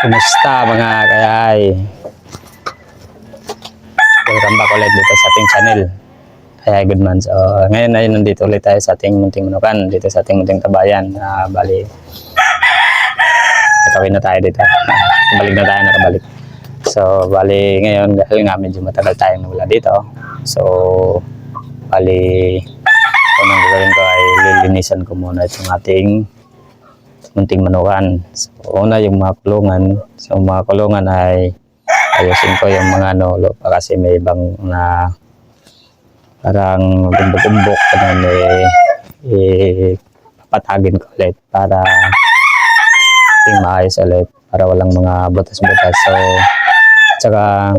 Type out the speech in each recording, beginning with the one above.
Kumusta mga kayay? Welcome back ulit dito sa ating channel. Kayay good man. So ngayon ay nandito ulit tayo sa ating munting manukan, dito sa ating munting tabayan. Bali, nakawin na tayo dito. Balik na tayo, nakabalik. So bali ngayon dahil nga medyo matagal tayong nawala dito. So bali, unang gagawin ko ay lilinisan ko muna itong ating munting manukan. So una yung mga kulungan. So mga kulungan ay ayusin ko yung mga lupa kasi may ibang na parang gumbok-gumbok papatagin ko ulit para maayos ulit, para walang mga butas-butas. So tsaka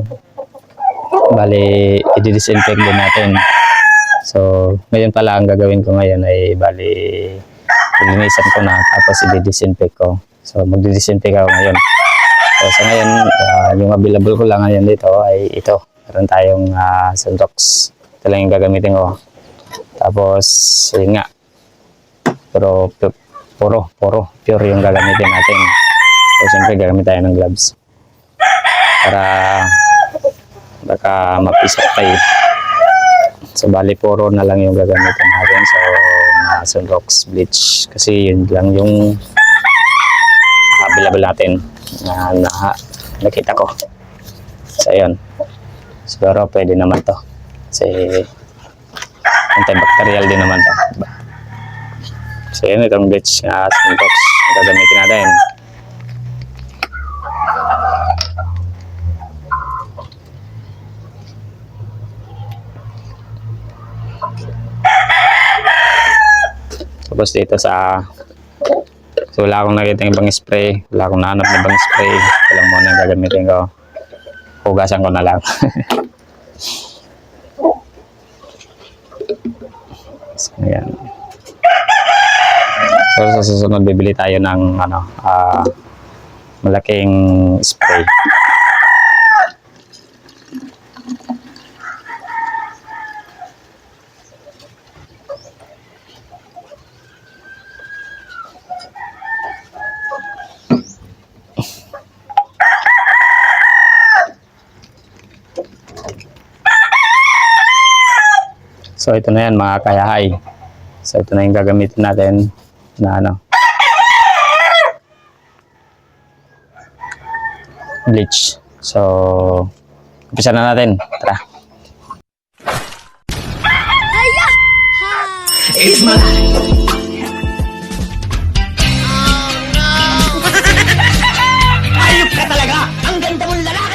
bali i-disinfect din natin. So ngayon pala ang gagawin ko ngayon ay bali linisan ko na tapos i-disinfect ko. So magdi-disinfect ako ngayon. So sa ngayon yung available ko lang ngayon dito ay ito. Meron tayong Suntox. Ito lang yung gagamitin ko. Tapos yun nga. Pero pure yung gagamitin natin. So siyempre gagamit tayo ng gloves. Para baka mapisok tayo. So bali puro na lang yung gagamitin natin. So Suntox bleach kasi yun lang yung available natin na nakita ko. So yun, siguro pwede naman to kasi antibacterial din naman to. So yun, itong bleach na Suntox gagamitin natin. Tapos dito so wala akong nakita ibang spray, wala akong nahanap na ibang spray. Ito lang muna yung gagamitin ko. Hugasan ko na lang. So, ayan. So sa susunod bibili tayo ng malaking spray. So ito na yan mga kayahay. So ito na yung gagamitin natin na bleach. So umpisa na natin. Tara. It's my life. Ayup ka talaga! Ang ganda mong lalaki!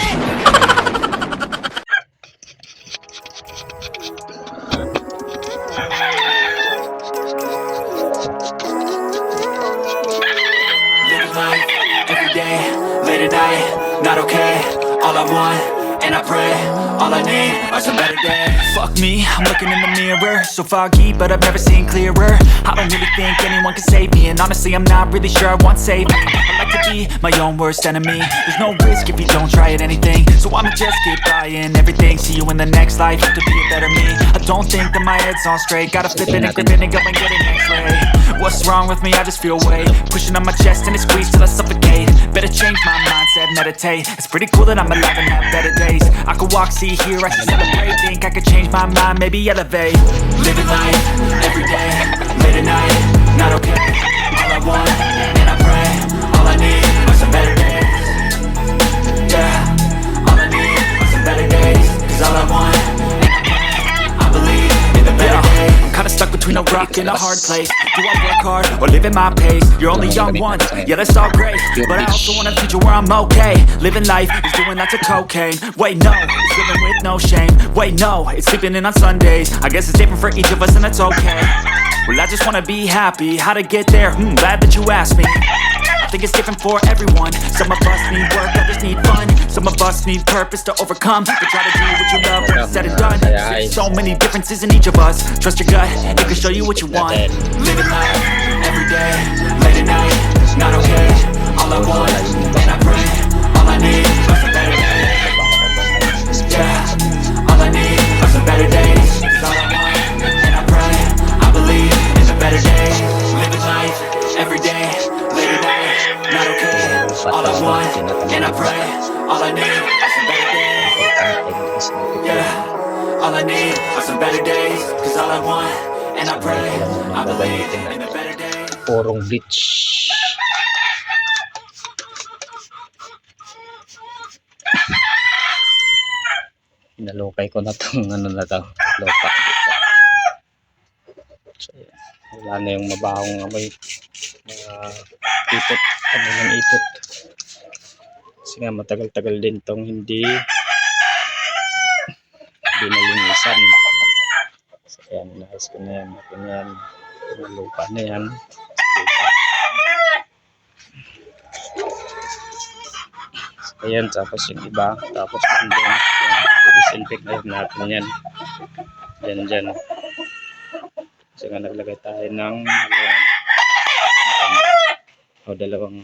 Late at night, not okay. All I want, and I pray, all I need are some better days. Fuck me, I'm looking in the mirror, so foggy, but I've never seen clearer. I don't really think anyone can save me, and honestly I'm not really sure I want saving. I like to be my own worst enemy. There's no risk if you don't try at anything, so I'ma just keep buying everything. See you in the next life, to be a better me. I don't think that my head's on straight, gotta flip it and grip it and go and get an x-ray. What's wrong with me? I just feel weight pushing on my chest and it squeezes till I suffocate. Better change my mindset, meditate. It's pretty cool that I'm alive and have better days. I could walk, see, hear, I should celebrate. Think I could change my mind, maybe elevate. Living life, every day, late at night, not okay. All I want, and I pray, all I need are some better days. Yeah, all I need are some better days. Cause all I want, and I pray, I believe in the better days. I'm kinda stuck between a rock and a hard place. Do I work hard or live at my pace? You're only young once, yeah that's all great, but I also want a future where I'm okay. Living life is doing lots of cocaine. Wait no, it's living with no shame. Wait no, it's sleeping in on Sundays. I guess it's different for each of us and that's okay. Well I just wanna be happy, how to get there? Glad that you asked me. I think it's different for everyone. Some of us need work, others need fun. Some of us need purpose to overcome. But try to do what you love when it's said and done. There's so many differences in each of us. Trust your gut, it can show you what you want. Living life, every day, late at night, not okay. All I want, and I pray, all I need are some better days. Yeah, all I need are some better days. Cause all I want, and I pray, I believe in the better days. Living life, every day, late at night, not okay. All I want and I pray. All I need are some better days. Yeah, all I need are some better days. Cause all I want, and I pray, I believe in the better days. Purong bleach. Nalukay ko na tong ano na to, lupa dito. So, yan. Wala na yung mabahong amoy, mga ipot, ano ng ipot. Kasi nga matagal-tagal din tong hindi nalinisan. So yan, nahas ko na yan, ganyan, mga lupa na yan. Lupa. So, ayan, tapos yung iba, tapos yung doon, disinfect na natin yan. Dyan. Kasi nga naglagay tayo ng dalawang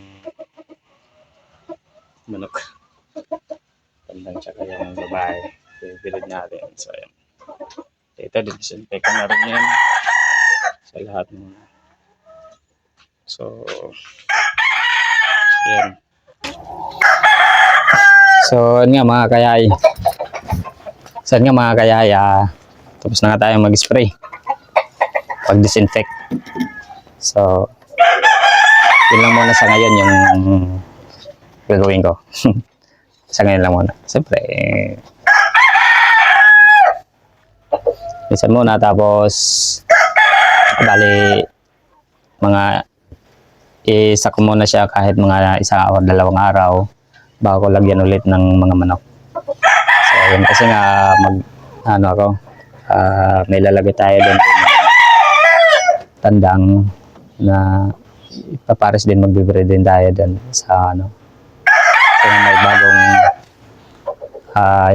manok. Tandang tsaka yung babae. Bilid natin. So, ayan. Ito, disinfect na rin yan sa lahat ng. So, ayan. So, yun nga mga kayay. So, yun nga mga kayay. Tapos na nga tayo mag-spray. Pag-disinfect. So, yun lang muna sa ngayon yung gagawin ko. Sa ngayon lang muna. Siyempre, minsan muna tapos bali mga isa ko muna siya kahit mga 1 o 2 araw bago ko lagyan ulit ng mga manok. So yun kasi nga may lalagay tayo doon tandang na ipapares din, magbe-breed din tayo doon sa so may bagong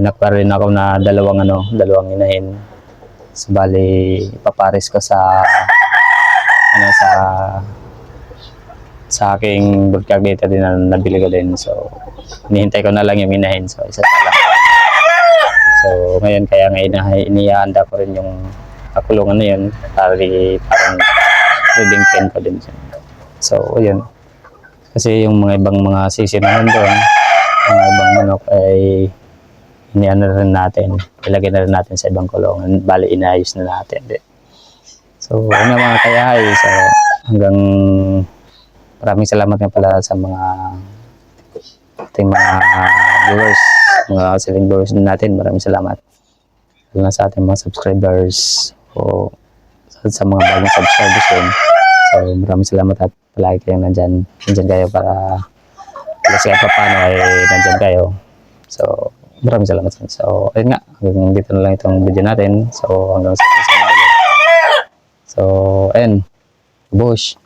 inakwar rin ako na dalawang inahin. So, bali ipapares ko sa aking broodcock dito din na nabili ko din. So hinihintay ko na lang yung inahin. So isa na lang. So ngayon kaya inihanda ko rin yung kulungan na yun para parang breeding pen ko din siya. So yun. Kasi yung mga ibang mga sisinahan doon, mga ibang manok ay iniano rin natin, ilagay na rin natin sa ibang kulungan, bali inayos na natin din. So ano mga kayahay, so hanggang maraming salamat nga pala sa mga ating mga viewers, mga selling viewers natin, maraming salamat lalo na sa ating mga subscribers o sa mga bagong subscribers din. So maraming salamat at palagi kayong nandyan kayo para kasi pa paano ay nandyan kayo. So maraming salamat. So, ayun nga. Hanggang dito na lang itong video natin. So, hanggang sa ulit. So, ayun. Bush.